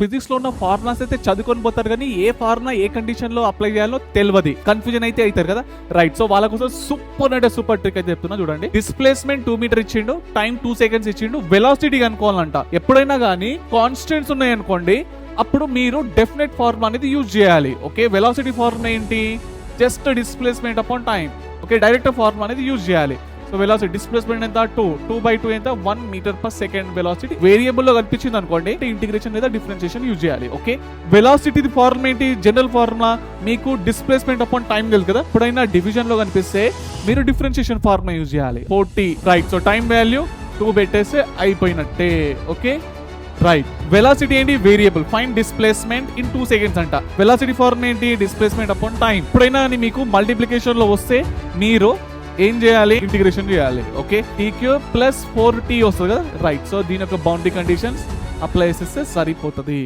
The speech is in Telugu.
ఫిజిక్స్ లో ఉన్న ఫార్ములాస్ అయితే చదువుకొని పోతారు కానీ ఏ ఫార్ములా ఏ కండిషన్ లో అప్లై చేయాలో తెలియదు, కన్ఫ్యూజన్ అయితే అవుతారు కదా. రైట్, సో వాళ్ళ కోసం సూపర్ అంటే సూపర్ ట్రిక్ అయితే చెప్తున్నా చూడండి. డిస్ప్లేస్మెంట్ 2 మీటర్ ఇచ్చిండు, టైం 2 సెకండ్స్ ఇచ్చిండు, వెలాసిటీ కనుక్కోవాలంట. ఎప్పుడైనా కానీ కాన్స్టెంట్స్ ఉన్నాయి అనుకోండి, అప్పుడు మీరు డెఫినెట్ ఫార్ములా అనేది యూజ్ చేయాలి. ఓకే, వెలాసిటీ ఫార్ములా ఏంటి? Just displacement upon time. Okay, direct formula అనేది యూజ్ చేయాలి. సో వెలాసిటీ డిస్ప్లేస్మెంట్ ఎంత? 2/2 ఎంత? 1 meter per second velocity. Variable లో కనిపించింది అనుకోండి, ఇంటిగ్రేషన్ లేదా డిఫరెన్షియేషన్ యూజ్ చేయాలి. ఓకే, వెలాసిటీ ఫార్ములా ఏంటి? జనరల్ ఫార్ములా మీకు డిస్ప్లేస్మెంట్ అపాన్ టైం తెలుసు కదా. ఎప్పుడైనా డివిజన్ లో కనిపిస్తే మీరు డిఫరెన్షియేషన్ ఫార్ములా యూజ్ చేయాలి. 40. రైట్, సో టైం వాల్యూ 2 పెట్టేస్తే అయిపోయినట్టే. ఓకే రైట్, వెలాసిటీ ఏంటి? Variable. Fine displacement in 2 seconds అంట. వెలాసిటీ ఫార్ములా ఏంటి? Displacement upon time. ఎప్పుడైనా మీకు మల్టిప్లికేషన్ లో వస్తే మీరు ఏం చేయాలి? ఇంటిగ్రేషన్ చేయాలి. ఓకే, t³ + 4t వస్తుంది కదా. రైట్, సో దీని యొక్క బౌండరీ కండిషన్స్ అప్లై చేస్తే సరిపోతుంది.